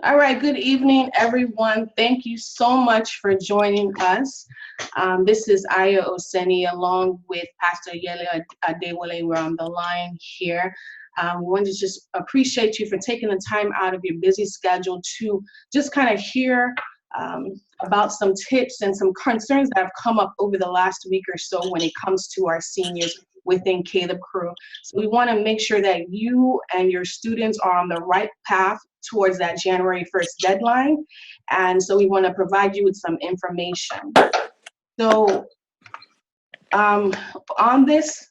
All right, good evening, everyone. Thank you so much for joining us. This is Aya Oseni along with Pastor Yele Adewale. We're on the line here. We want to just appreciate you for taking the time out of your busy schedule to just kind of hear um, about some tips and some concerns that have come up over the last week or so when it comes to our seniors within Caleb Crew. So we want to make sure that you and your students are on the right path towards that January 1st deadline. And so we want to provide you with some information. So um, on this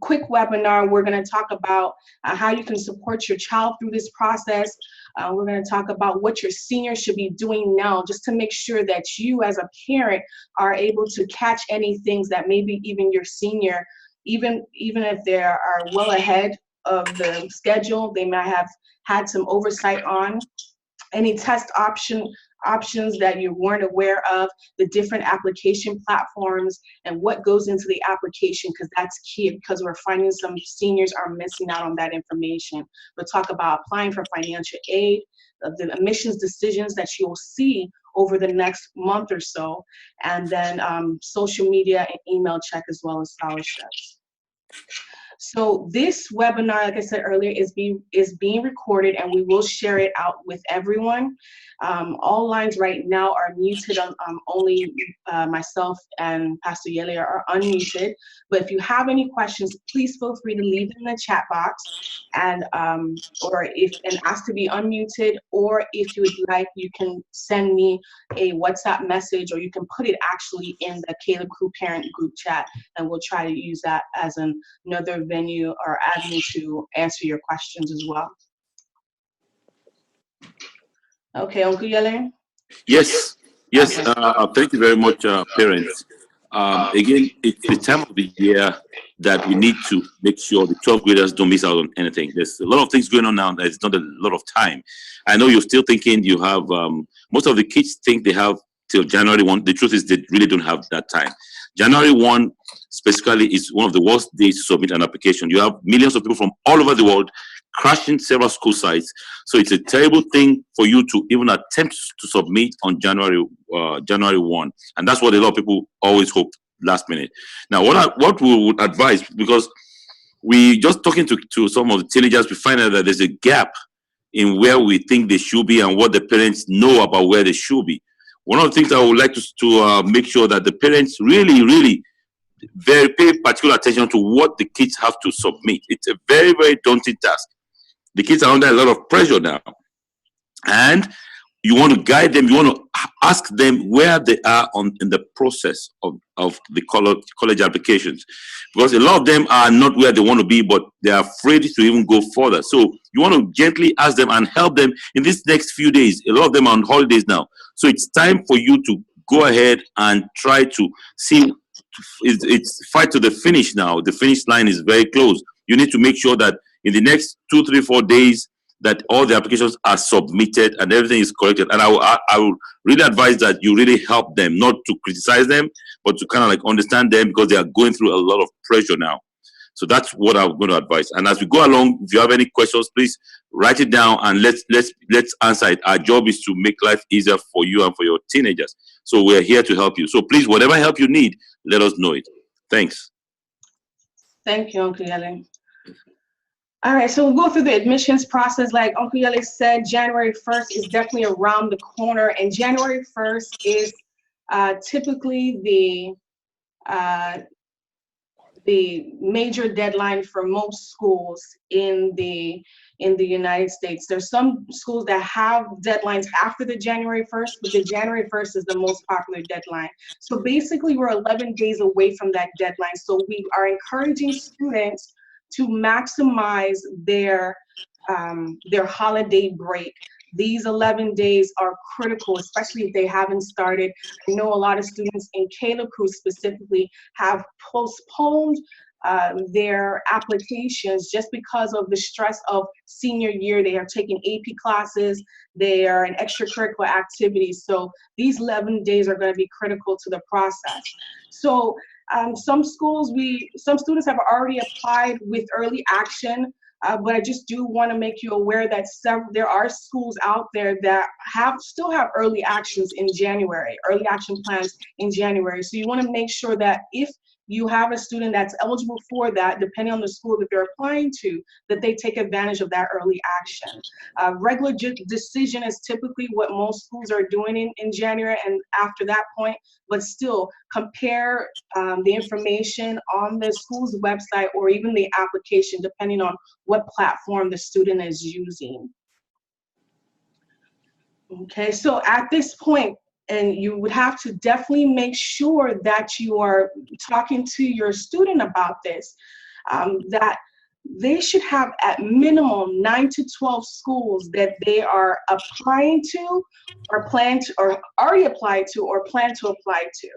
quick webinar, we're going to talk about how you can support your child through this process. We're going to talk about what your senior should be doing now just to make sure that you as a parent are able to catch any things that maybe even your senior, even if they are well ahead of the schedule, they might have had some oversight on any test options that you weren't aware of, the different application platforms, and what goes into the application, because that's key, because we're finding some seniors are missing out on that information. We'll talk about applying for financial aid, the admissions decisions that you'll see over the next month or so, and then social media and email check as well as scholarships. So this webinar, like I said earlier, is being recorded, and we will share it out with everyone. All lines right now are muted. Only myself and Pastor Yele are unmuted. But if you have any questions, please feel free to leave them in the chat box, and ask to be unmuted. Or if you would like, you can send me a WhatsApp message, or you can put it actually in the Caleb Crew parent group chat, and we'll try to use that as another venue or avenue to answer your questions as well. Okay, Uncle Yele? Yes, yes. Okay. Thank you very much, parents. Again, it's the time of the year that we need to make sure the 12th graders don't miss out on anything. There's a lot of things going on now. There's not a lot of time. I know you're still thinking you have, most of the kids think they have till January 1. The truth is they really don't have that time. January 1 specifically is one of the worst days to submit an application. You have millions of people from all over the world crashing several school sites. So it's a terrible thing for you to even attempt to submit on January 1. And that's what a lot of people always hope last minute. Now, what we would advise, because we just talking to some of the teenagers, we find out that there's a gap in where we think they should be and what the parents know about where they should be. One of the things I would like to make sure that the parents really pay particular attention to what the kids have to submit. It's a very daunting task. The kids are under a lot of pressure now, and you want to guide them. You want to ask them where they are in the process of the college applications, because a lot of them are not where they want to be, but they are afraid to even go further. So you want to gently ask them and help them in these next few days. A lot of them are on holidays now, so it's time for you to go ahead and try to see. It's fight to the finish now. The finish line is very close. You need to make sure that in the next 2, 3, 4 days that all the applications are submitted and everything is corrected. And I will really advise that you really help them, not to criticize them, but to kind of like understand them, because they are going through a lot of pressure now. So that's what I'm going to advise. And as we go along, if you have any questions, please write it down and let's answer it. Our job is to make life easier for you and for your teenagers. So we're here to help you. So please, whatever help you need, let us know it. Thanks. Thank you, Uncle Yele. All right, so we'll go through the admissions process. Like Uncle Yele said, January 1st is definitely around the corner, and January 1st is typically the major deadline for most schools in the United States. There's some schools that have deadlines after the January 1st, but the January 1st is the most popular deadline. So basically, we're 11 days away from that deadline. So we are encouraging students to maximize their holiday break. These 11 days are critical, especially if they haven't started. I know a lot of students in Caleb Crew specifically have postponed their applications just because of the stress of senior year. They are taking AP classes, they are in extracurricular activities. So these 11 days are going to be critical to the process. So some students have already applied with early action. But I just do want to make you aware that there are schools out there that still have early actions in January, early action plans in January. So you want to make sure that if you have a student that's eligible for that, depending on the school that they're applying to, that they take advantage of that early action. Regular decision is typically what most schools are doing in January and after that point, but still compare the information on the school's website or even the application, depending on what platform the student is using. Okay, so at this point, and you would have to definitely make sure that you are talking to your student about this, that they should have at minimum 9 to 12 schools that they are applying to or plan to or already applied to or plan to apply to.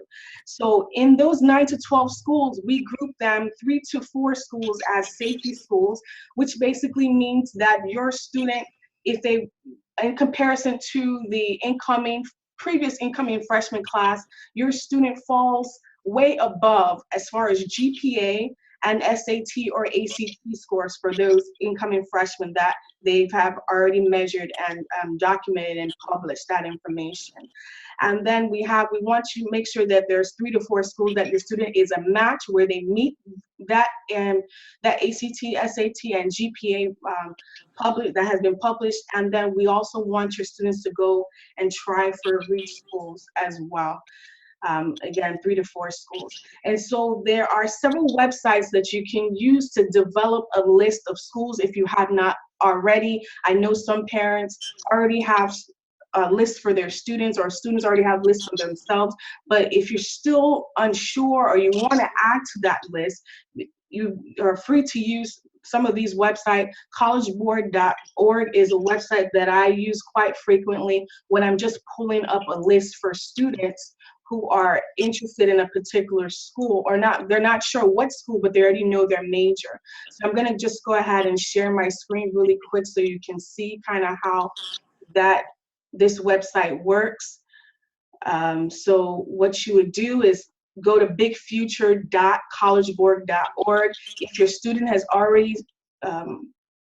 So in those 9 to 12 schools, we group them 3 to 4 schools as safety schools, which basically means that your student, if they, in comparison to the previous incoming freshman class, your student falls way above as far as GPA and SAT or ACT scores for those incoming freshmen that they have already measured and documented and published that information. And then we want to make sure that there's 3 to 4 schools that your student is a match where they meet that ACT, SAT, and GPA that has been published. And then we also want your students to go and try for reach schools as well. Again, 3 to 4 schools. And so there are several websites that you can use to develop a list of schools if you have not already. I know some parents already have a list for their students, or students already have lists for themselves, but if you're still unsure or you want to add to that list, you are free to use some of these websites. Collegeboard.org is a website that I use quite frequently when I'm just pulling up a list for students who are interested in a particular school, or they're not sure what school, but they already know their major. So I'm gonna just go ahead and share my screen really quick so you can see kind of how this website works. So what you would do is go to bigfuture.collegeboard.org. If your student has already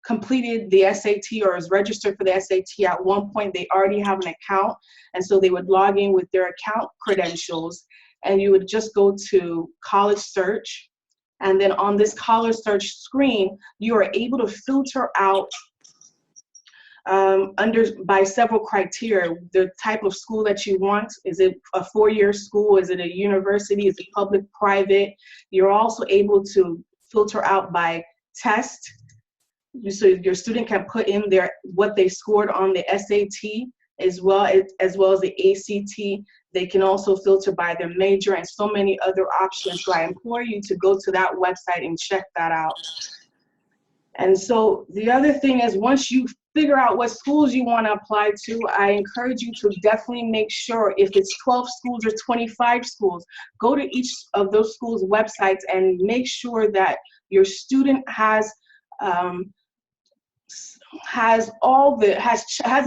completed the SAT or is registered for the SAT at one point, they already have an account, and so they would log in with their account credentials, and you would just go to college search, and then on this college search screen you are able to filter out by several criteria: the type of school that you want. Is it a 4-year school? Is it a university? Is it public, private? You're also able to filter out by test. So your student can put in what they scored on the SAT as well as the ACT. They can also filter by their major and so many other options. So I implore you to go to that website and check that out. And so the other thing is, once you figure out what schools you want to apply to, I encourage you to definitely make sure, if it's 12 schools or 25 schools, go to each of those schools' websites and make sure that your student has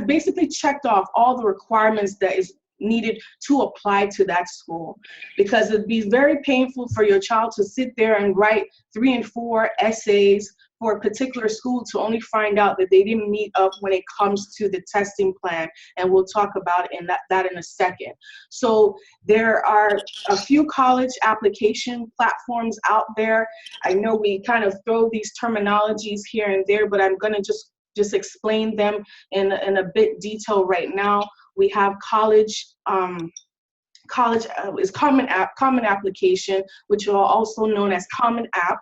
basically checked off all the requirements that is needed to apply to that school, because it'd be very painful for your child to sit there and write 3 and 4 essays for a particular school to only find out that they didn't meet up when it comes to the testing plan, and we'll talk about that in a second. So there are a few college application platforms out there. I know we kind of throw these terminologies here and there, but I'm going to just explain them in a bit detail right now. We have college is Common Application, which are also known as Common App.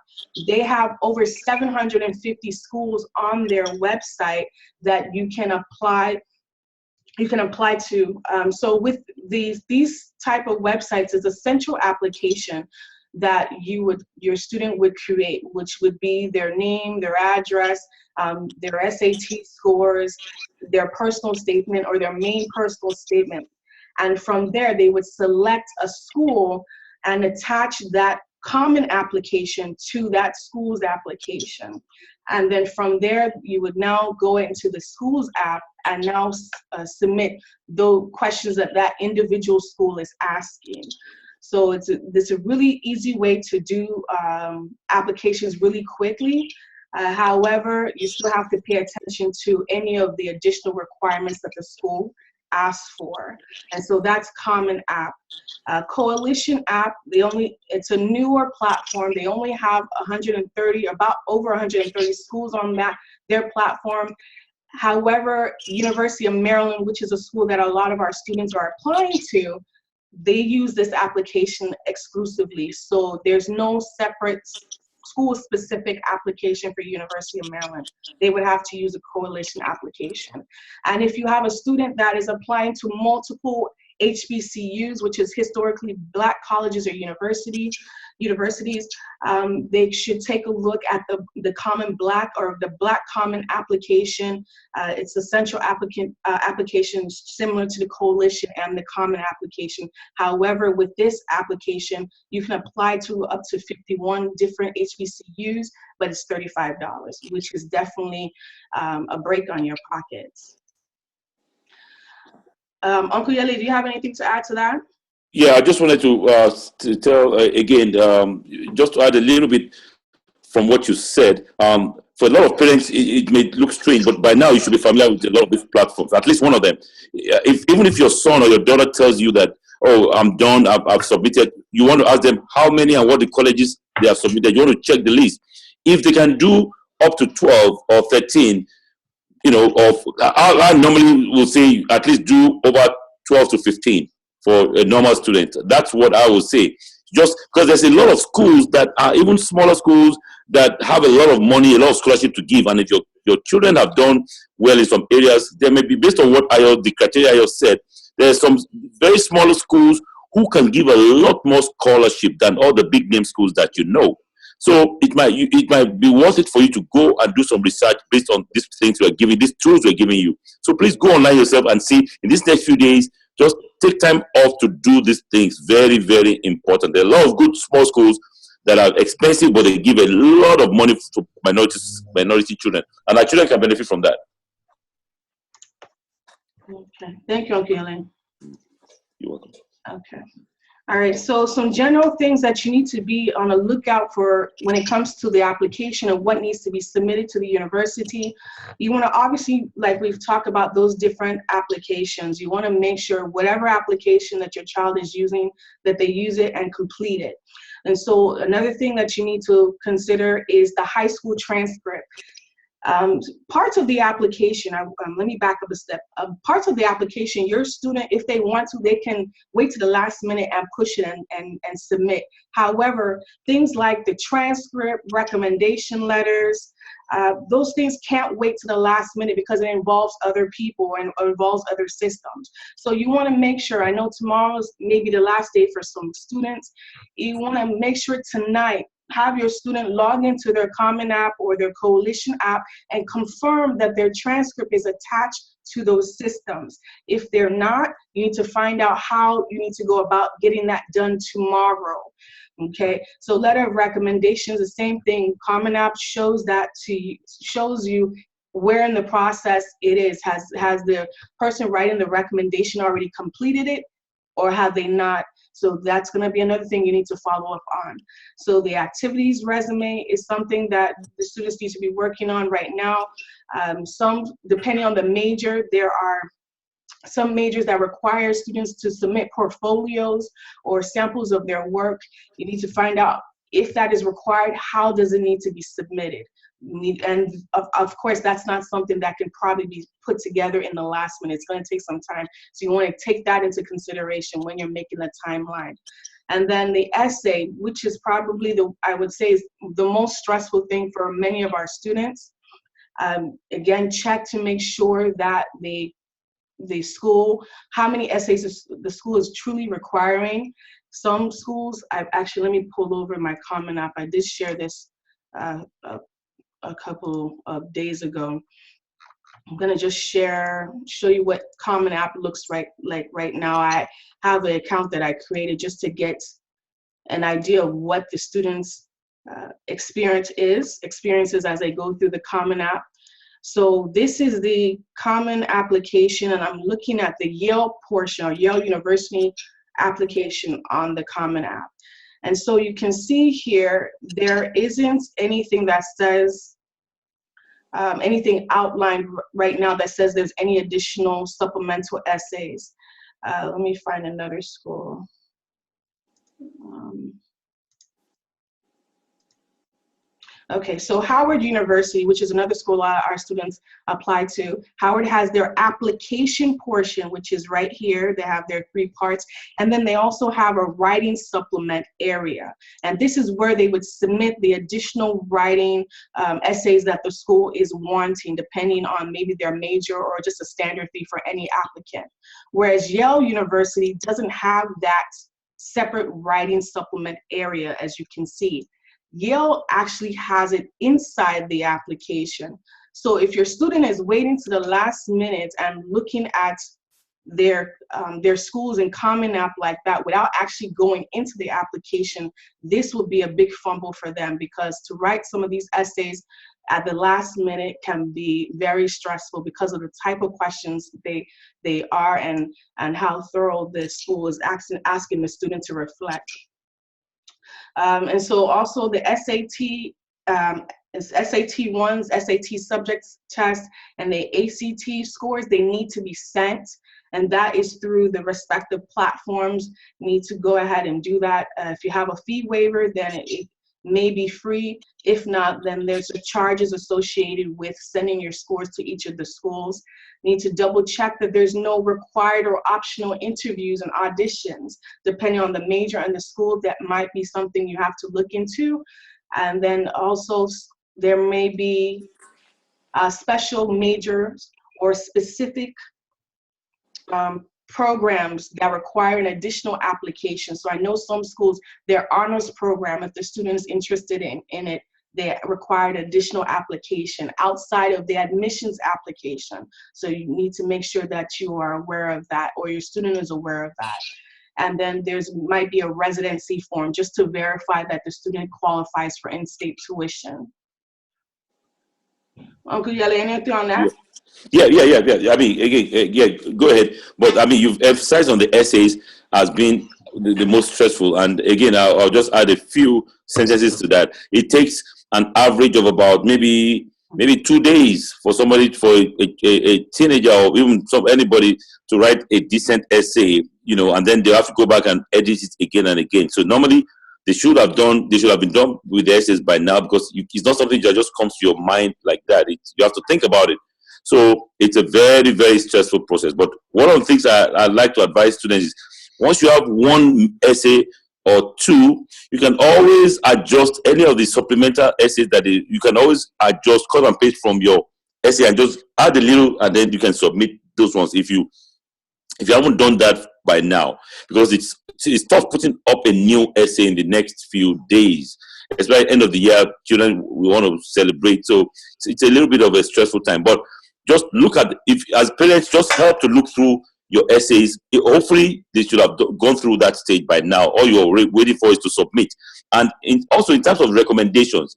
They have over 750 schools on their website that you can apply to. So with these type of websites, is a central application that your student would create, which would be their name, their address, their SAT scores, their personal statement or their main personal statement. And from there, they would select a school and attach that common application to that school's application. And then from there, you would now go into the school's app and now submit the questions that individual school is asking. So it's a really easy way to do applications really quickly. However, you still have to pay attention to any of the additional requirements that the school asks for. And so that's Common App. Coalition App, it's a newer platform. They only have 130, about over 130 schools on their platform. However, University of Maryland, which is a school that a lot of our students are applying to, they use this application exclusively. So there's no separate school-specific application for University of Maryland. They would have to use a coalition application. And if you have a student that is applying to multiple HBCUs, which is historically Black colleges or universities, they should take a look at the Common Black or the Black Common application. It's a central application similar to the coalition and the Common application. However, with this application, you can apply to up to 51 different HBCUs, but it's $35, which is definitely a break on your pockets. Uncle Yele, do you have anything to add to that? Yeah, I just wanted to tell again, just to add a little bit from what you said. For a lot of parents, it may look strange, but by now you should be familiar with a lot of these platforms, at least one of them. Even if your son or your daughter tells you that, oh, I'm done, I've submitted, you want to ask them how many and what the colleges they have submitted. You want to check the list. If they can do up to 12 or 13, you know, I normally will say at least do over 12 to 15 for a normal student. That's what I would say. Just because there's a lot of schools that are even smaller schools that have a lot of money, a lot of scholarship to give. And if your children have done well in some areas, there may be, based on what the criteria I said, there's some very small schools who can give a lot more scholarship than all the big name schools that you know. So it might be worth it for you to go and do some research based on these things we're giving, these tools we're giving you. So please go online yourself and see in these next few days, just take time off to do these things. Very, very important. There are a lot of good small schools that are expensive, but they give a lot of money to minority children. And our children can benefit from that. Okay. Thank you, Uncle Yele. You're welcome. Okay. All right, so some general things that you need to be on a lookout for when it comes to the application of what needs to be submitted to the university. You want to obviously, like we've talked about those different applications, you want to make sure whatever application that your child is using, that they use it and complete it. And so another thing that you need to consider is the high school transcript. Parts of the application, let me back up a step. Parts of the application, your student, if they want to, they can wait to the last minute and push it and submit. However, things like the transcript, recommendation letters, those things can't wait to the last minute because it involves other people and involves other systems. So you want to make sure, I know tomorrow's maybe the last day for some students, you want to make sure tonight, have your student log into their Common App or their Coalition app and confirm that their transcript is attached to those systems. If they're not, you need to find out how you need to go about getting that done tomorrow. Okay, so letter of recommendations, the same thing. Common App shows you where in the process it is. Has the person writing the recommendation already completed it, or have they not? So that's going to be another thing you need to follow up on. So the activities resume is something that the students need to be working on right now. Depending on the major, there are some majors that require students to submit portfolios or samples of their work. You need to find out if that is required, how does it need to be submitted? And of course, that's not something that can probably be put together in the last minute. It's going to take some time. So you want to take that into consideration when you're making the timeline. And then the essay, which is probably I would say is the most stressful thing for many of our students. Again, check to make sure that the school, how many essays the school is truly requiring. Some schools, let me pull over my Common App. I did share this a couple of days ago. I'm gonna just show you what Common App looks like right now. I have an account that I created just to get an idea of what the students' experiences as they go through the Common App. So this is the Common application, and I'm looking at the Yale portion, or Yale University application on the Common App. And so you can see here, there isn't anything that says anything outlined right now that says there's any additional supplemental essays. Let me find another school. Okay, so Howard University, which is another school our students apply to, Howard has their application portion, which is right here. They have their 3 parts, and then they also have a writing supplement area. And this is where they would submit the additional writing essays that the school is wanting, depending on maybe their major or just a standard fee for any applicant. Whereas Yale University doesn't have that separate writing supplement area, as you can see. Yale actually has it inside the application. So if your student is waiting to the last minute and looking at their schools in Common App like that without actually going into the application, this would be a big fumble for them, because to write some of these essays at the last minute can be very stressful because of the type of questions they are and how thorough the school is asking the student to reflect. And so also the SAT, SAT1s, SAT subjects test, and the ACT scores, they need to be sent, and that is through the respective platforms. You need to go ahead and do that. If you have a fee waiver, then it may be free. If not, then there's the charges associated with sending your scores to each of the schools. You need to double check that there's no required or optional interviews and auditions. Depending on the major and the school, that might be something you have to look into. And then also there may be special majors or specific programs that require an additional application. So I know some schools, their honors program, if the student is interested in it, they require an additional application outside of the admissions application. So you need to make sure that you are aware of that, or your student is aware of that. And then might be a residency form just to verify that the student qualifies for in-state tuition. Uncle Yale, anything on that? Yeah. I mean, again, yeah, go ahead. But I mean, you've emphasized on the essays as being the most stressful. And again, I'll just add a few sentences to that. It takes an average of about maybe 2 days for somebody, for a teenager or even anybody to write a decent essay, you know, and then they have to go back and edit it again and again. So normally they should have been done with the essays by now, because it's not something that just comes to your mind like that. You have to think about it. So it's a very, very stressful process. But one of the things I'd like to advise students is, once you have one essay or two, you can always adjust any of the supplemental essays that you can always adjust, cut and paste from your essay and just add a little, and then you can submit those ones if you haven't done that by now, because it's tough putting up a new essay in the next few days. Especially end of the year, children, we want to celebrate, so it's a little bit of a stressful time. But just look at, if as parents, just help to look through your essays. Hopefully they should have gone through that stage by now. All you're waiting for is to submit. And also in terms of recommendations,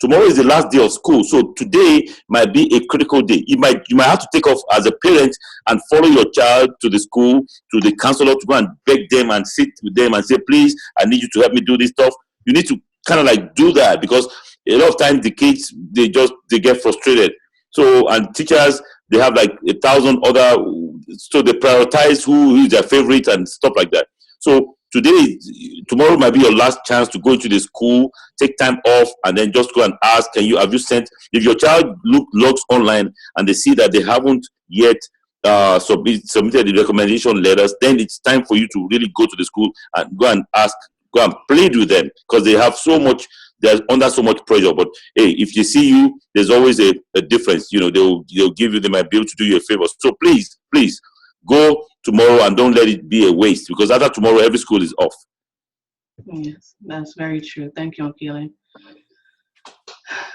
tomorrow is the last day of school, so today might be a critical day. You might have to take off as a parent and follow your child to the school, to the counselor, to go and beg them and sit with them and say, please, I need you to help me do this stuff. You need to kind of like do that, because a lot of times the kids, they get frustrated. So, and teachers, they have like 1,000 other, so they prioritize who is their favorite and stuff like that. So tomorrow might be your last chance to go into the school, take time off, and then just go and ask, have you sent, if your child logs online and they see that they haven't yet submitted the recommendation letters, then it's time for you to really go to the school and go and ask, go and plead with them, because they have they're under so much pressure. But hey, if they see you, there's always a difference. You know, they'll give you, they might be able to do you a favor. So please go tomorrow and don't let it be a waste, because after tomorrow, every school is off. Yes, that's very true. Thank you, Uncle.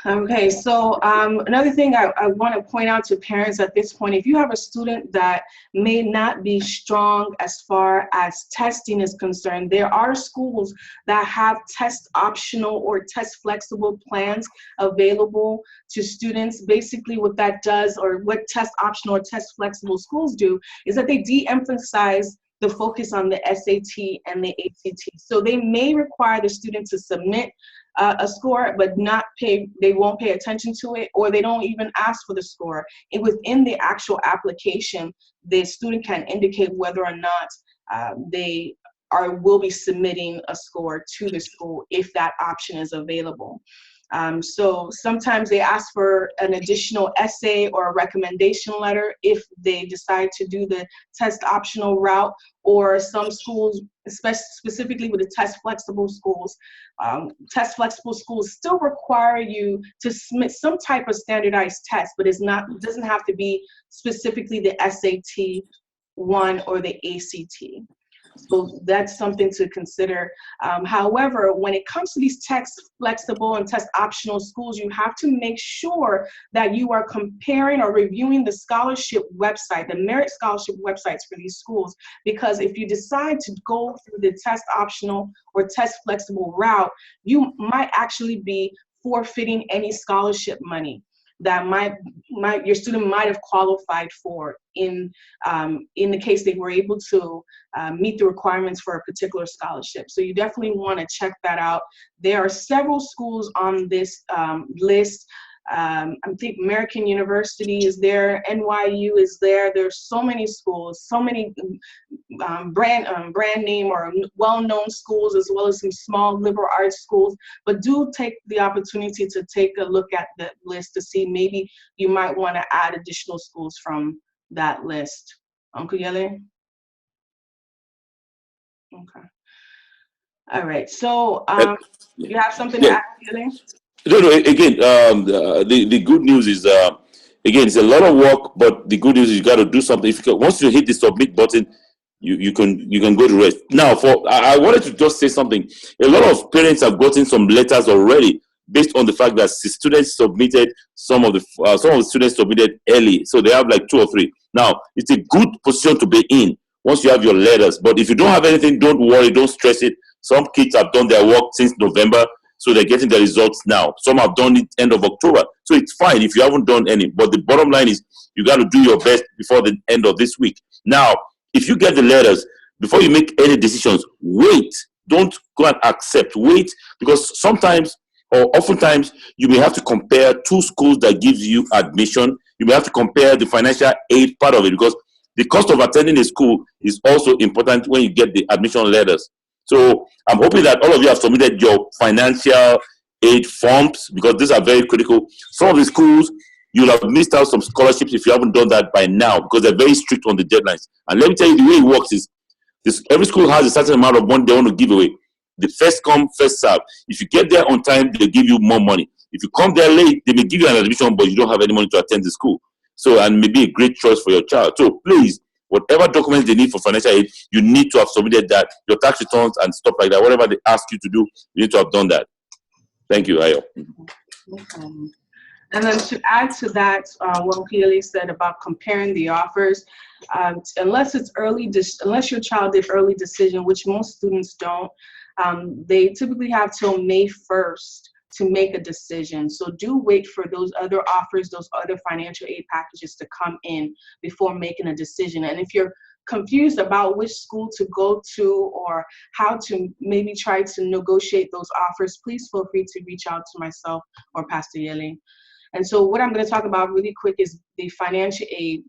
Okay, so another thing I want to point out to parents at this point, if you have a student that may not be strong as far as testing is concerned, there are schools that have test optional or test flexible plans available to students. Basically what that does, or what test optional or test flexible schools do, is that they de-emphasize the focus on the SAT and the ACT. So they may require the student to submit a score, but they won't pay attention to it, or they don't even ask for the score. And within the actual application, the student can indicate whether or not they will be submitting a score to the school if that option is available. So sometimes they ask for an additional essay or a recommendation letter if they decide to do the test optional route, or some schools, specifically with the test flexible schools still require you to submit some type of standardized test, but it doesn't have to be specifically the SAT 1 or the ACT. So that's something to consider. However, when it comes to these test flexible and test optional schools, you have to make sure that you are comparing or reviewing the scholarship website, the merit scholarship websites for these schools, because if you decide to go through the test optional or test flexible route, you might actually be forfeiting any scholarship money that your student might have qualified for in the case they were able to meet the requirements for a particular scholarship. So you definitely want to check that out. There are several schools on this list. I think American University is there, NYU is there. There's so many schools, so many brand name or well-known schools, as well as some small liberal arts schools. But do take the opportunity to take a look at the list to see maybe you might want to add additional schools from that list. Uncle Yele? Okay. All right. So you have something to add, Yele? No, again, the good news is, again, it's a lot of work, but the good news is you got to do something. Once you hit the submit button, you can go to rest. Now, I wanted to just say something. A lot of parents have gotten some letters already based on the fact that students submitted, some of the students submitted early, so they have like 2 or 3. Now, it's a good position to be in once you have your letters. But if you don't have anything, don't worry, don't stress it. Some kids have done their work since November, so they're getting the results now. Some have done it end of October. So it's fine if you haven't done any. But the bottom line is you got to do your best before the end of this week. Now, if you get the letters, before you make any decisions, wait. Don't go and accept. Wait, because sometimes or oftentimes you may have to compare 2 schools that gives you admission. You may have to compare the financial aid part of it, because the cost of attending a school is also important when you get the admission letters. So I'm hoping that all of you have submitted your financial aid forms, because these are very critical. Some of the schools, you'll have missed out some scholarships if you haven't done that by now, because they're very strict on the deadlines. And let me tell you, the way it works is every school has a certain amount of money they want to give away. The first come, first serve. If you get there on time, they'll give you more money. If you come there late, they may give you an admission, but you don't have any money to attend the school. So, and maybe a great choice for your child. So please, whatever documents they need for financial aid, you need to have submitted that, your tax returns and stuff like that. Whatever they ask you to do, you need to have done that. Thank you, Ayo. And then to add to that, what Keely said about comparing the offers, unless your child did early decision, which most students don't, they typically have till May 1st to make a decision. So do wait for those other offers, those other financial aid packages to come in before making a decision. And if you're confused about which school to go to or how to maybe try to negotiate those offers, please feel free to reach out to myself or Pastor Yele. And so what I'm going to talk about really quick is the financial aid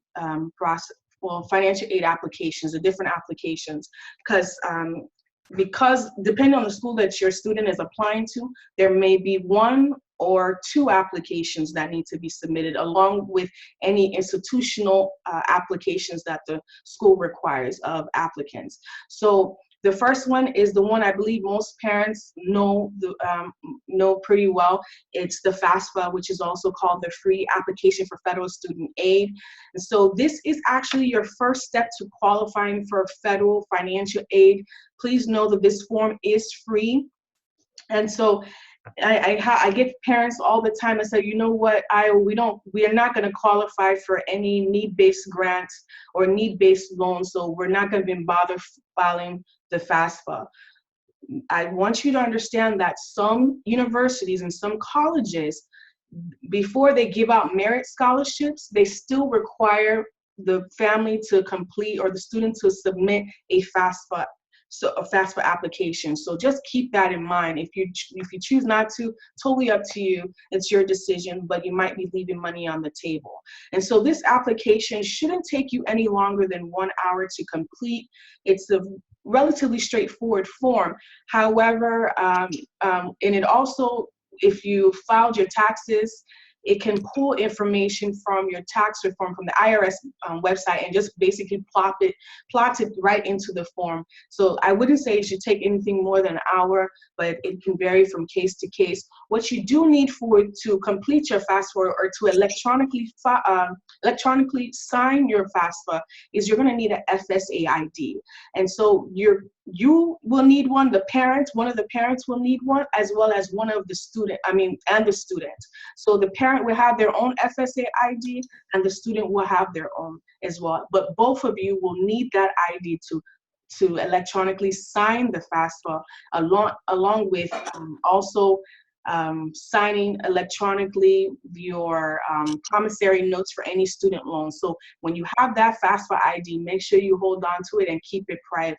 process, well, financial aid applications, the different applications, because depending on the school that your student is applying to, there may be 1 or 2 applications that need to be submitted, along with any institutional applications that the school requires of applicants. So the first one is the one I believe most parents know pretty well. It's the FAFSA, which is also called the Free Application for Federal Student Aid. And so this is actually your first step to qualifying for federal financial aid. Please know that this form is free. And so I get parents all the time that say, you know what, we are not going to qualify for any need-based grants or need-based loans, so we're not going to be bothered filing the FAFSA. I want you to understand that some universities and some colleges, before they give out merit scholarships, they still require the family to complete, or the student to submit a FAFSA, so a FAFSA application. So just keep that in mind. If you choose not to, totally up to you. It's your decision, but you might be leaving money on the table. And so this application shouldn't take you any longer than 1 hour to complete. It's a relatively straightforward form. However, and it also, if you filed your taxes, it can pull information from your tax reform from the IRS website and just basically plot it right into the form. So I wouldn't say it should take anything more than an hour, but it can vary from case to case. What you do need to complete your FAFSA or to electronically sign your FAFSA is you're going to need an FSA ID. And so you will need one, one of the parents will need one, as well as one of the the student. So the parent will have their own FSA ID and the student will have their own as well. But both of you will need that ID to electronically sign the FAFSA, along with also signing electronically your promissory notes for any student loans. So when you have that FAFSA ID, make sure you hold on to it and keep it private.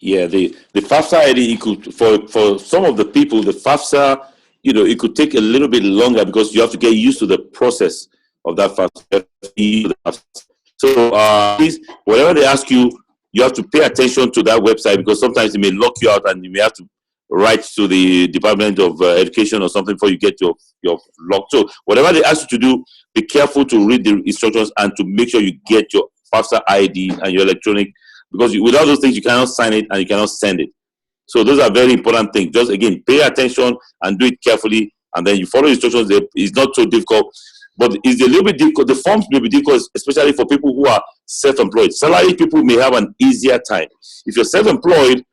Yeah, the FAFSA ID, for some of the people, the FAFSA, it could take a little bit longer because you have to get used to the process of that FAFSA. So please, whatever they ask you, you have to pay attention to that website, because sometimes it may lock you out and you may have to write to the Department of Education or something before you get your lock. So whatever they ask you to do, be careful to read the instructions and to make sure you get your FAFSA ID and your electronic, because without those things, you cannot sign it and you cannot send it. So those are very important things. Just again, pay attention and do it carefully, and then you follow the instructions. It's not so difficult, but it's a little bit difficult. The forms may be difficult, especially for people who are self-employed. Salary people may have an easier time. If you're self-employed,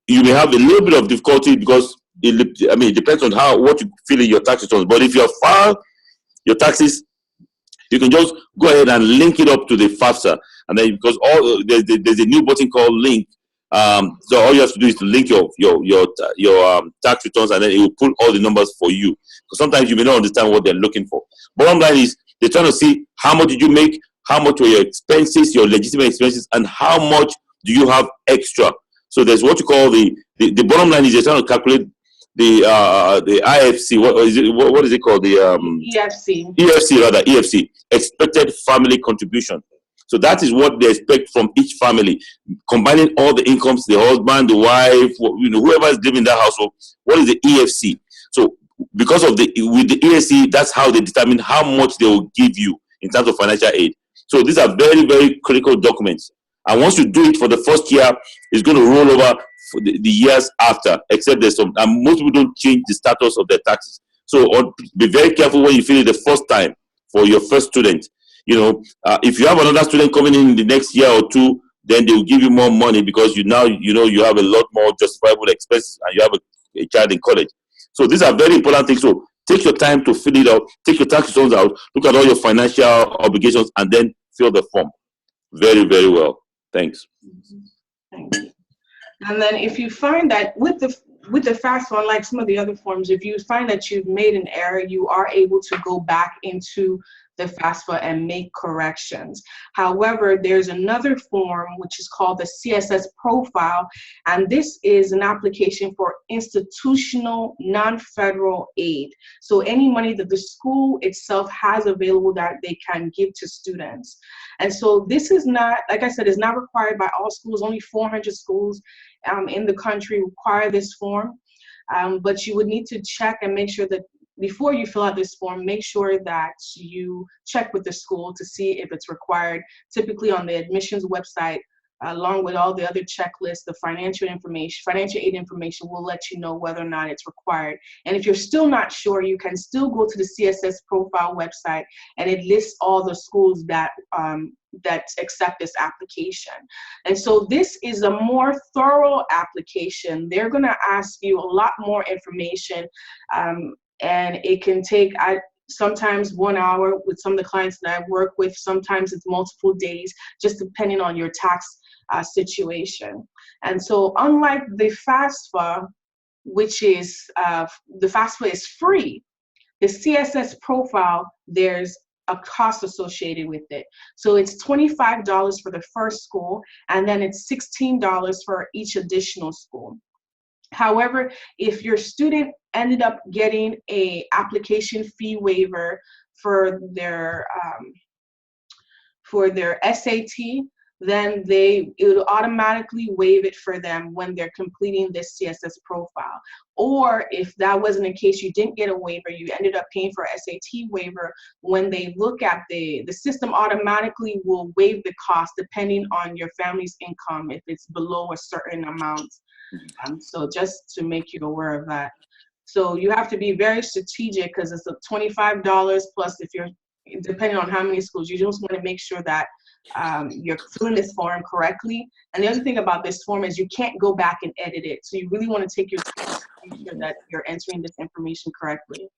you may have a little bit of difficulty because it depends on what you feel in your tax returns. But if you file your taxes, you can just go ahead and link it up to the FAFSA, and then because there's a new button called link. So all you have to do is to link your tax returns, and then it will pull all the numbers for you. Because sometimes you may not understand what they're looking for. Bottom line is they're trying to see how much did you make, how much were your expenses, your legitimate expenses, and how much do you have extra. So there's what you call the bottom line is they're trying to calculate the IFC. What is it called? The EFC. EFC, expected family contribution. So that is what they expect from each family, combining all the incomes, the husband, the wife, whoever is living in that household. What is the EFC? So because with the EFC, that's how they determine how much they will give you in terms of financial aid. So these are very, very critical documents. And once you do it for the first year, it's going to roll over for the years after, except there's some, and most people don't change the status of their taxes. So be very careful when you fill it the first time for your first student. If you have another student coming in the next year or two, then they will give you more money because you have a lot more justifiable expenses and you have a child in college. So these are very important things. So take your time to fill it out, take your tax returns out, look at all your financial obligations, and then fill the form. Very, very well. Thanks. Thank you. And then if you find that with the FAFSA, unlike some of the other forms, if you find that you've made an error, you are able to go back into the FAFSA and make corrections. However, there's another form which is called the CSS profile, and this is an application for institutional non-federal aid. So any money that the school itself has available that they can give to students. And so this is not, like I said, is not required by all schools. Only 400 schools in the country require this form, but you would need to check and make sure that before you fill out this form, make sure that you check with the school to see if it's required. Typically on the admissions website, along with all the other checklists, the financial aid information will let you know whether or not it's required. And if you're still not sure, you can still go to the CSS profile website, and it lists all the schools that accept this application. And so this is a more thorough application. They're going to ask you a lot more information, and it can take sometimes 1 hour with some of the clients that I work with. Sometimes it's multiple days, just depending on your tax situation. And so unlike the FAFSA, which is, the FAFSA is free, the CSS profile, there's a cost associated with it. So it's $25 for the first school, and then it's $16 for each additional school. However, if your student ended up getting a application fee waiver for their SAT, then it will automatically waive it for them when they're completing this CSS profile. Or if that wasn't the case, you didn't get a waiver, you ended up paying for SAT waiver, when they look at the system automatically will waive the cost depending on your family's income if it's below a certain amount. So just to make you aware of that. So you have to be very strategic because it's a $25 plus if you're, depending on how many schools, you just want to make sure that you're filling this form correctly. And the other thing about this form is you can't go back and edit it. So you really want to take your time to make sure that you're entering this information correctly.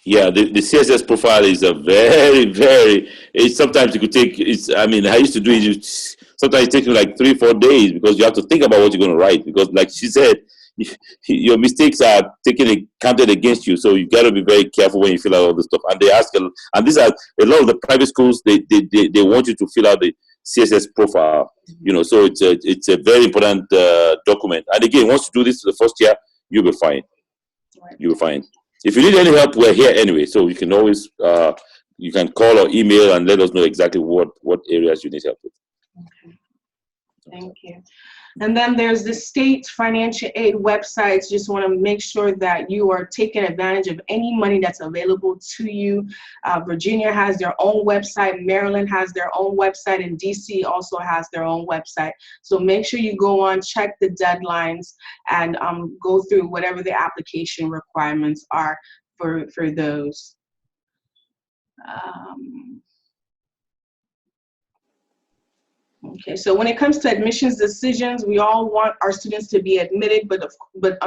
Yeah, the CSS profile is a very, sometimes it could take, I mean, I used to do it, sometimes it takes me like 3-4 days because you have to think about what you're going to write, because like she said, your mistakes are counted against you, so you got to be very careful when you fill out all this stuff. And they ask, and these are a lot of the private schools, they want you to fill out the CSS profile, you know, so it's a very important document. And again, once you do this the first year, you'll be fine. You'll be fine. If you need any help, we're here anyway, so you can always you can call or email and let us know exactly what areas you need help with. Okay. Thank you. And then there's the state financial aid websites. Just want to make sure that you are taking advantage of any money that's available to you. Virginia has their own website, Maryland has their own website, and DC also has their own website. So make sure you go on, check the deadlines, and go through whatever the application requirements are for those. Okay, so when it comes to admissions decisions, we all want our students to be admitted, but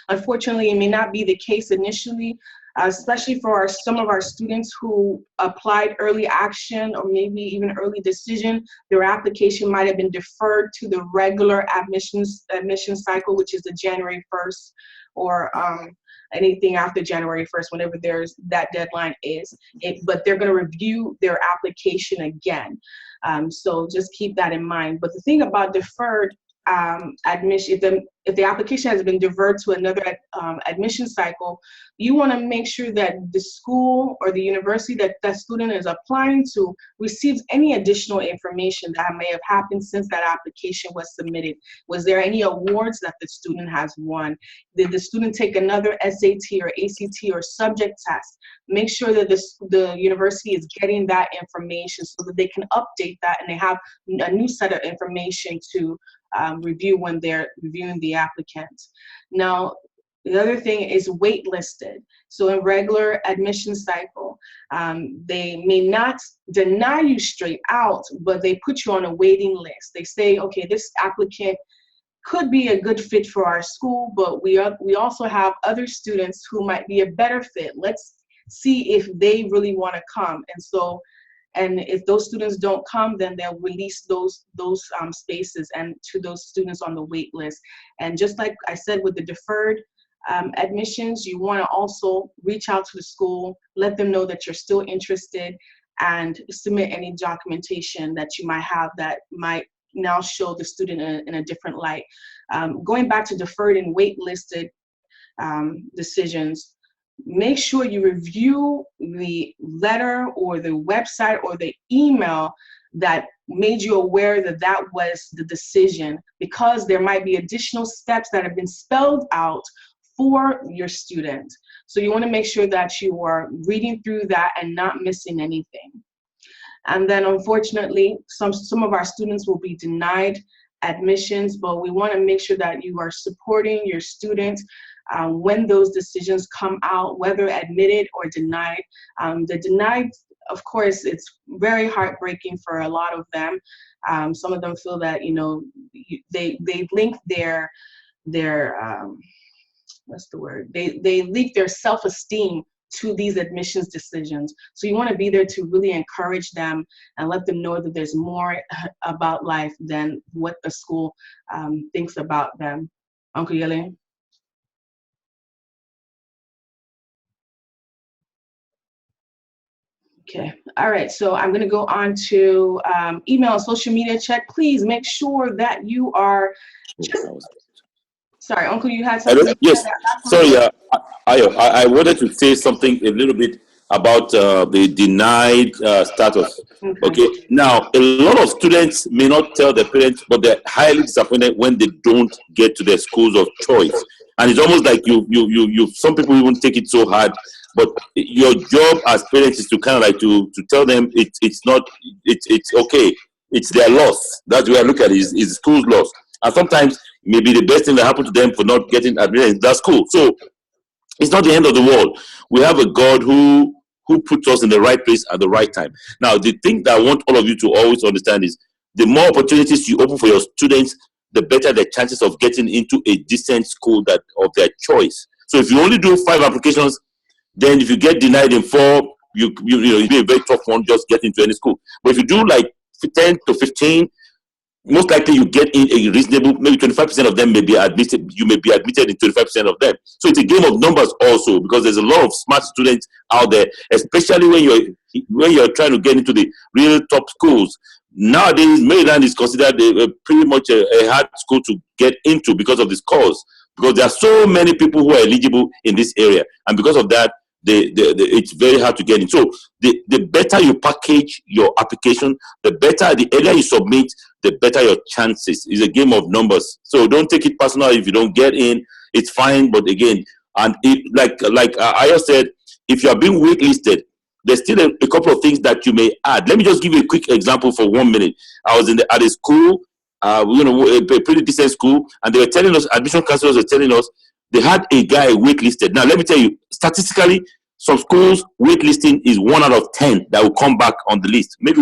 unfortunately, it may not be the case initially, especially for some of our students who applied early action or maybe even early decision. Their application might have been deferred to the regular admission cycle, which is the January 1st, or anything after January 1st, whenever that deadline is. But they're going to review their application again. So just keep that in mind. But the thing about deferred admission, if the application has been diverted to another admission cycle, you want to make sure that the school or the university that that student is applying to receives any additional information that may have happened since that application was submitted. Was there any awards that the student has won? Did the student take another SAT or ACT or subject test? Make sure that the university is getting that information so that they can update that and they have a new set of information to review when they're reviewing the applicant. Now, the other thing is waitlisted. So in regular admission cycle, they may not deny you straight out, but they put you on a waiting list. They say, okay, this applicant could be a good fit for our school, but we also have other students who might be a better fit. Let's see if they really want to come. And if those students don't come, then they'll release those spaces and to those students on the wait list. And just like I said with the deferred admissions, you want to also reach out to the school, let them know that you're still interested, and submit any documentation that you might have that might now show the student in a different light. Going back to deferred and waitlisted decisions, make sure you review the letter or the website or the email that made you aware that that was the decision, because there might be additional steps that have been spelled out for your student. So you want to make sure that you are reading through that and not missing anything. And then unfortunately, some of our students will be denied admissions, but we want to make sure that you are supporting your students when those decisions come out, whether admitted or denied. The denied, of course, it's very heartbreaking for a lot of them. Some of them feel that, you know, they link their what's the word? They link their self-esteem to these admissions decisions. So you want to be there to really encourage them and let them know that there's more about life than what the school thinks about them. Uncle Yele? Okay. All right. So I'm going to go on to email and social media check. Please make sure that you are just, sorry, Uncle, you had Hello? something to say Yes. at that point? Sorry, I wanted to say something a little bit about the denied status. Okay. Okay. Now, a lot of students may not tell their parents, but they're highly disappointed when they don't get to their schools of choice. And it's almost like some people even take it so hard. But your job as parents is to kind of like to tell them it's not, it's okay. It's their loss. That's the way I look at it, is the school's loss. And sometimes maybe the best thing that happened to them for not getting admitted in that school. So it's not the end of the world. We have a God who puts us in the right place at the right time. Now, the thing that I want all of you to always understand is the more opportunities you open for your students, the better the chances of getting into a decent school that of their choice. So if you only do 5 applications, then if you get denied in 4, it'll be a very tough one just get into any school. But if you do like 10 to 15, most likely you get in a reasonable, maybe 25% of them may be admitted, you may be admitted in 25% of them. So it's a game of numbers also, because there's a lot of smart students out there, especially when you're trying to get into the real top schools. Nowadays, Maryland is considered pretty much a hard school to get into because of this cause, because there are so many people who are eligible in this area, and because of that, it's very hard to get in. So the better you package your application, the better, the earlier you submit, the better your chances. It's a game of numbers. So don't take it personal if you don't get in. It's fine, but again, and like Ayo said, if you are being waitlisted, there's still a couple of things that you may add. Let me just give you a quick example for 1 minute. I was at a school, a pretty decent school, and they were telling us, admission counselors were telling us, they had a guy waitlisted. Now, let me tell you, statistically, some schools waitlisting is 1 out of 10 that will come back on the list. Maybe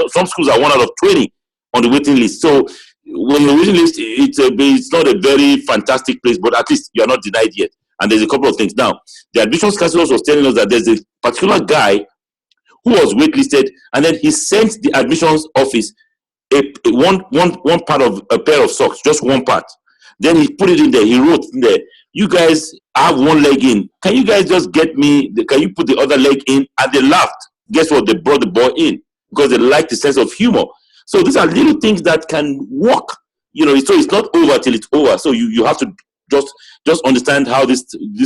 some schools are 1 out of 20 on the waiting list. So when you're waiting list, it's not a very fantastic place, but at least you're not denied yet. And there's a couple of things. Now, the admissions counselors was telling us that there's a particular guy who was waitlisted, and then he sent the admissions office one part of a pair of socks, just one part. Then he put it in there. He wrote in there, "You guys have one leg in. Can you guys just get me? Can you put the other leg in?" And they laughed. Guess what? They brought the boy in because they like the sense of humor. So these are little things that can work. So it's not over till it's over. So you have to just understand how this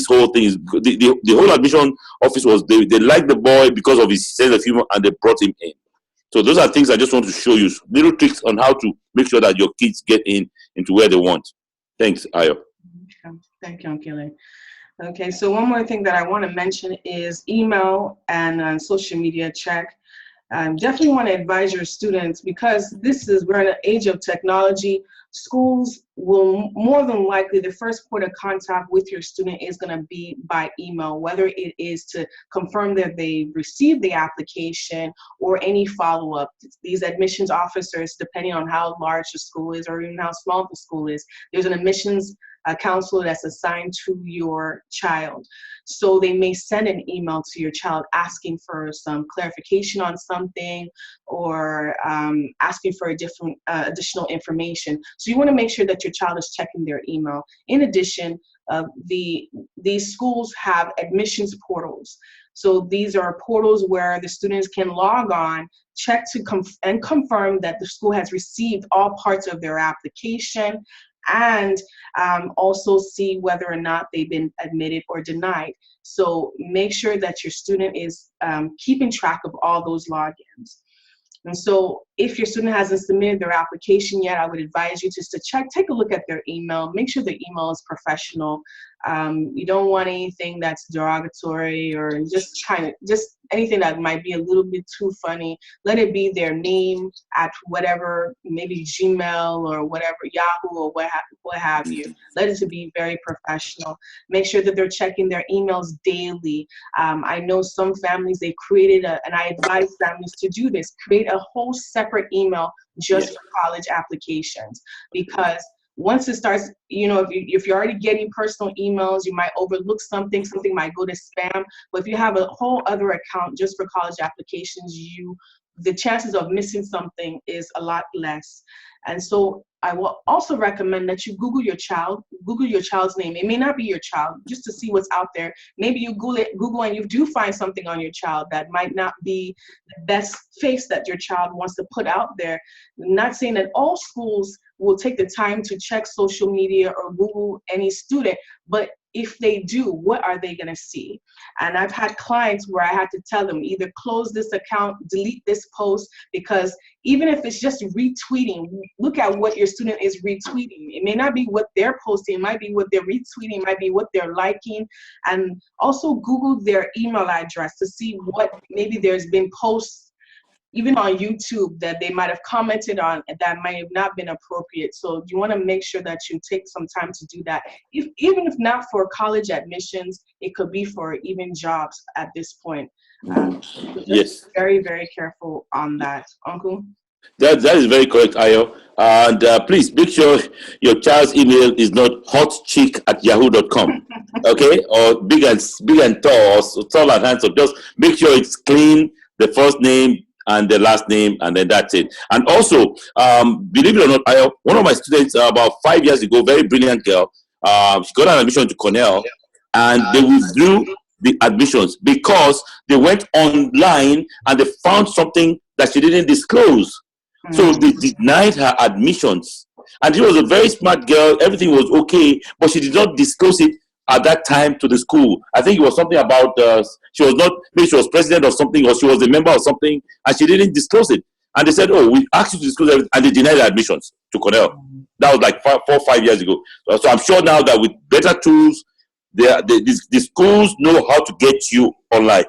whole thing is. The whole admission office was they liked the boy because of his sense of humor, and they brought him in. So those are things I just want to show you, little tricks on how to make sure that your kids get into where they want. Thanks, Ayo. Okay. Thank you, Ankele. Okay, so one more thing that I want to mention is email and social media check. Definitely want to advise your students, because we're in an age of technology. Schools will more than likely, the first point of contact with your student is going to be by email, whether it is to confirm that they received the application or any follow-up. These admissions officers, depending on how large the school is or even how small the school is, there's an admissions counselor that's assigned to your child. So they may send an email to your child asking for some clarification on something, or asking for additional information. So you want to make sure that your child is checking their email. In addition, these schools have admissions portals. So these are portals where the students can log on, check to confirm that the school has received all parts of their application, and also see whether or not they've been admitted or denied. So make sure that your student is keeping track of all those logins. And so if your student hasn't submitted their application yet, I would advise you just to take a look at their email, make sure the email is professional. You don't want anything that's derogatory or just anything that might be a little bit too funny. Let it be their name at whatever, maybe Gmail or whatever, Yahoo or what have you. Let it to be very professional. Make sure that they're checking their emails daily. I know some families, they created and I advise families to do this, create a whole separate email just for college applications, because once it starts, if you're already getting personal emails, you might overlook something might go to spam. But if you have a whole other account just for college applications, the chances of missing something is a lot less. And so I will also recommend that you Google your child's name. It may not be your child, just to see what's out there. Maybe you Google and you do find something on your child that might not be the best face that your child wants to put out there. I'm not saying that all schools will take the time to check social media or Google any student, but if they do, what are they going to see? And I've had clients where I had to tell them either close this account, delete this post, because even if it's just retweeting, look at what your student is retweeting. It may not be what they're posting, it might be what they're retweeting, it might be what they're liking. And also Google their email address to see what maybe there's been posts even on YouTube that they might have commented on that might have not been appropriate. So you want to make sure that you take some time to do that. Even if not for college admissions, it could be for even jobs at this point. So just very, very careful on that. Uncle? That is very correct, Ayo. And please make sure your child's email is not hotchick@yahoo.com, okay? Or big and tall, or tall and handsome. Just make sure it's clean, the first name and the last name, and then that's it. And also, believe it or not, Ayo, one of my students about 5 years ago, very brilliant girl, she got an admission to Cornell, and they withdrew the admissions because they went online and they found something that she didn't disclose. So they denied her admissions. And she was a very smart girl. Everything was okay, but she did not disclose it at that time to the school. I think it was something about, maybe she was president or something, or she was a member of something, and she didn't disclose it. And they said, oh, we asked you to disclose everything, and they denied her admissions to Cornell. That was like 4 or 5 years ago. So I'm sure now that with better tools, the schools know how to get you online.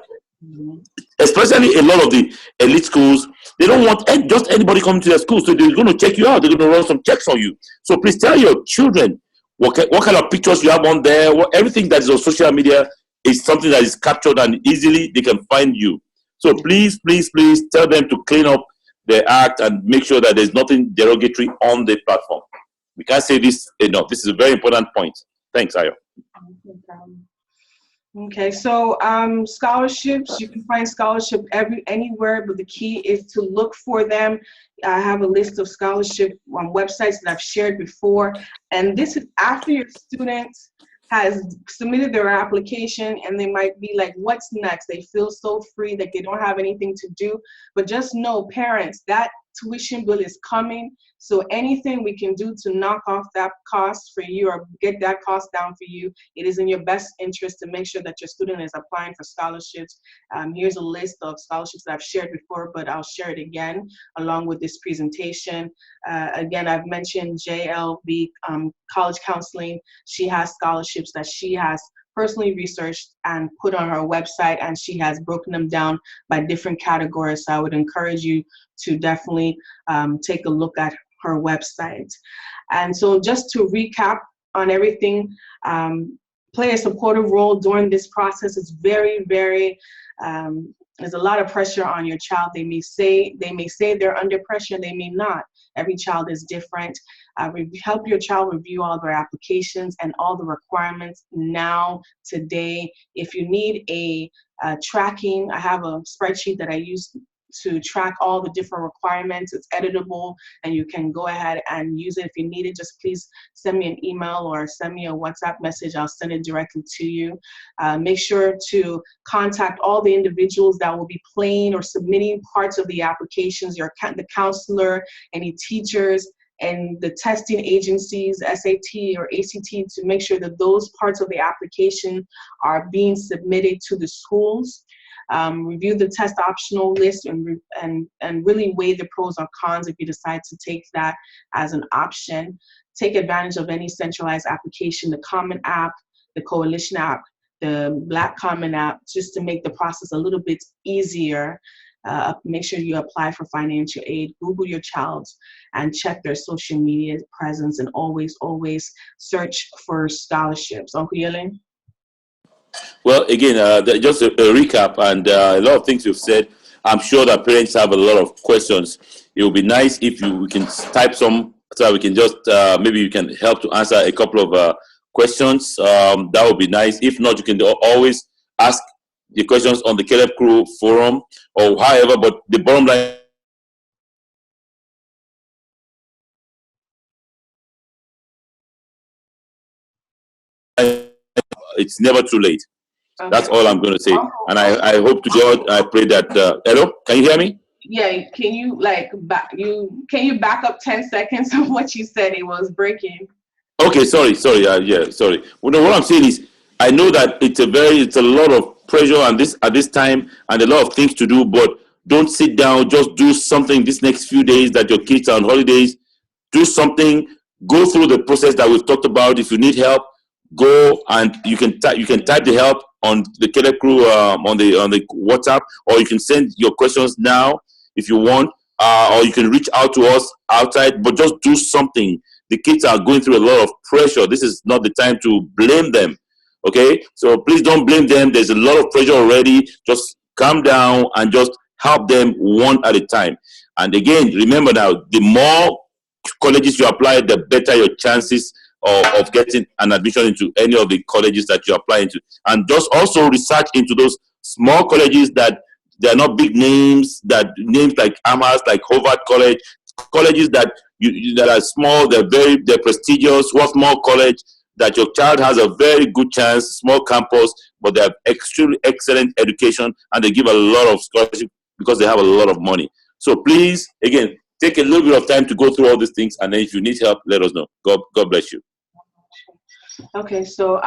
Especially a lot of the elite schools, they don't want just anybody coming to their school, so they're going to check you out. They're going to run some checks on you. So please tell your children what kind of pictures you have on there. Everything that is on social media is something that is captured, and easily they can find you. So please, please, please tell them to clean up their act and make sure that there's nothing derogatory on the platform. We can't say this enough. This is a very important point. Thanks, Ayo. Okay, so scholarships, you can find scholarship anywhere, but the key is to look for them. I have a list of scholarship websites that I've shared before, and this is after your student has submitted their application, and they might be like, what's next? They feel so free that they don't have anything to do, but just know, parents, that tuition bill is coming. So anything we can do to knock off that cost for you or get that cost down for you, it is in your best interest to make sure that your student is applying for scholarships. Here's a list of scholarships that I've shared before, but I'll share it again along with this presentation. Again, I've mentioned JLB College Counseling. She has scholarships that she has personally researched and put on her website, and she has broken them down by different categories. So I would encourage you to definitely take a look at her website. And so just to recap on everything, play a supportive role during this process is very, very, there's a lot of pressure on your child. They may say they're under pressure, they may not. Every child is different. Help your child review all their applications and all the requirements now, today. If you need a tracking, I have a spreadsheet that I use to track all the different requirements. It's editable, and you can go ahead and use it. If you need it, just please send me an email or send me a WhatsApp message. I'll send it directly to you. Make sure to contact all the individuals that will be playing or submitting parts of the applications, the counselor, any teachers, and the testing agencies, SAT or ACT, to make sure that those parts of the application are being submitted to the schools. Review the test optional list and really weigh the pros or cons if you decide to take that as an option. Take advantage of any centralized application, the Common App, the Coalition App, the Black Common App, just to make the process a little bit easier. Make sure you apply for financial aid, Google your child, and check their social media presence, and always, always search for scholarships. Uncle Yellen? Well, again, just a recap, and a lot of things you've said. I'm sure that parents have a lot of questions. It would be nice if we can type some, so we can just, maybe you can help to answer a couple of questions. That would be nice. If not, you can always ask the questions on the Caleb Crew forum or however, but the bottom line it's never too late. Okay. That's all I'm going to say. And I hope to God, I pray that. Hello, can you hear me? Yeah. Can you back up 10 seconds of what you said? It was breaking. Okay, sorry. Yeah, sorry. Well, no, what I'm saying is, I know that it's a lot of pressure and this at this time and a lot of things to do, but don't sit down. Just do something this next few days that your kids are on holidays. Do something. Go through the process that we've talked about. If you need help, go and you can type the help on the Kele Crew on the WhatsApp, or you can send your questions now if you want, or you can reach out to us outside. But just do something. The kids are going through a lot of pressure. This is not the time to blame them. Okay, so please don't blame them. There's a lot of pressure already. Just calm down and just help them one at a time. And again, remember now, the more colleges you apply, the better your chances of getting an admission into any of the colleges that you apply into. And just also research into those small colleges that they are not big names, that names like Amherst, like Howard College, colleges that that are small, they're prestigious, Swarthmore College, that your child has a very good chance, small campus, but they have extremely excellent education and they give a lot of scholarship because they have a lot of money. So please, again, take a little bit of time to go through all these things, and then if you need help, let us know. God bless you. Okay, so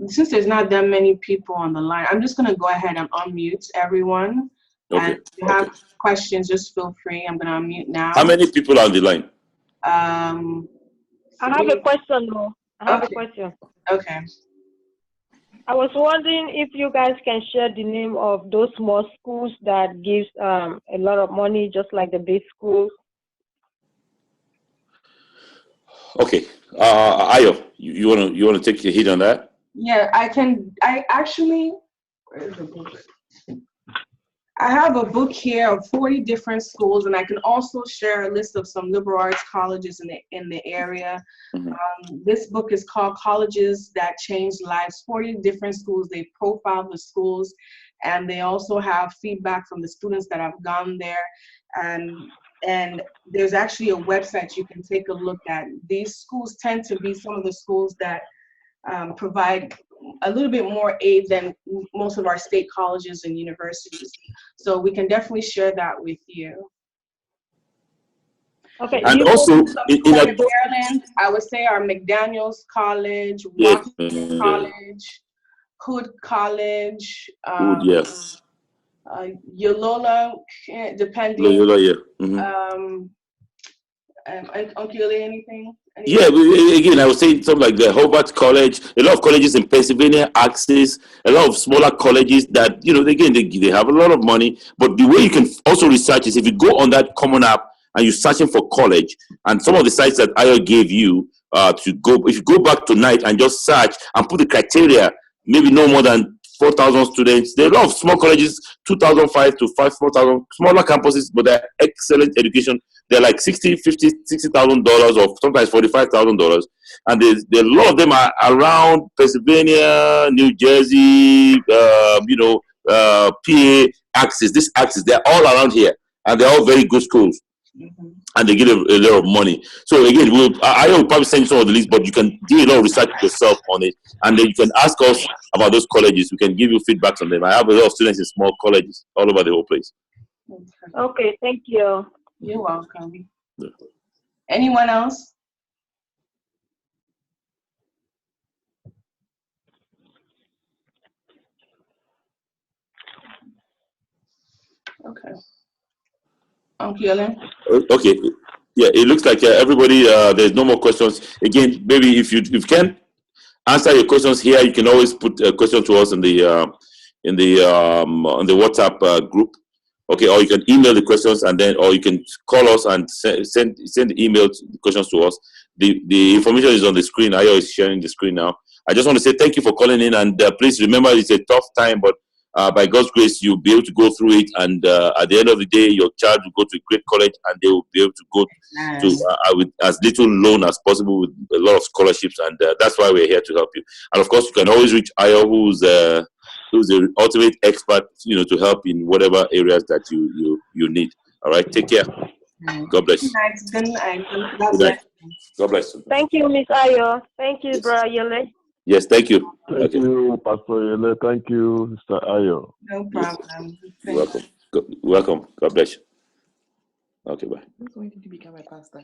since there's not that many people on the line, I'm just gonna go ahead and unmute everyone. Okay. And if you have questions, just feel free. I'm gonna unmute now. How many people are on the line? I have a question though. I have a question. Okay. I was wondering if you guys can share the name of those small schools that gives a lot of money, just like the big schools. Okay, Ayo, you wanna take a hit on that? Yeah, I can. I actually, where's the book? I have a book here of 40 different schools, and I can also share a list of some liberal arts colleges in the area. Mm-hmm. This book is called Colleges That Changed Lives. 40 different schools. They profile the schools, and they also have feedback from the students that have gone there. And there's actually a website you can take a look at. These schools tend to be some of the schools that provide a little bit more aid than most of our state colleges and universities. So we can definitely share that with you. Okay. And also, in Maryland, I would say our McDaniels College, Washington College, Hood College, yes. Yolola, depending. Loyola, yeah. Mm-hmm. Uncle, anything? Yeah, again, I would say something like the Hobart College, a lot of colleges in Pennsylvania, Axis, a lot of smaller colleges that, again, they have a lot of money. But the way you can also research is if you go on that common app and you're searching for college, and some of the sites that Ayo gave you to go, if you go back tonight and just search and put the criteria, maybe no more than 4,000 students. There are a lot of small colleges, 2,500 to 4,000, smaller campuses, but they're excellent education. They're like $60,000 or sometimes $45,000. And a lot of them are around Pennsylvania, New Jersey, PA, Axis, this Axis. They're all around here. And they're all very good schools. Mm-hmm. And they get a lot of money. So again, I will probably send you some of the list, but you can do a lot of research yourself on it. And then you can ask us about those colleges. We can give you feedback on them. I have a lot of students in small colleges all over the whole place. Okay, thank you. You're welcome. Yeah. Anyone else? Okay. Okay. Yeah, it looks like everybody, there's no more questions. Again, maybe if you can answer your questions here, you can always put a question to us on the WhatsApp group. Okay, or you can email the questions or you can call us and send the email questions to us. The information is on the screen. I is sharing the screen now. I just want to say thank you for calling in, and please remember it's a tough time, but by God's grace, you'll be able to go through it, and at the end of the day, your child will go to a great college, and they will be able to go to with as little loan as possible with a lot of scholarships, and that's why we're here to help you. And of course, you can always reach Ayo, who's the ultimate expert, to help in whatever areas that you need. All right, take care. God bless you. Good night. Good night. God bless you. Thank you, Miss Ayo. Thank you, Brother Yele. Yes, thank you. Thank you, Pastor Yele. Thank you, Mr. Ayo. No Yes. problem. You're welcome. Welcome. God bless you. Okay, bye. Who's going to become a pastor?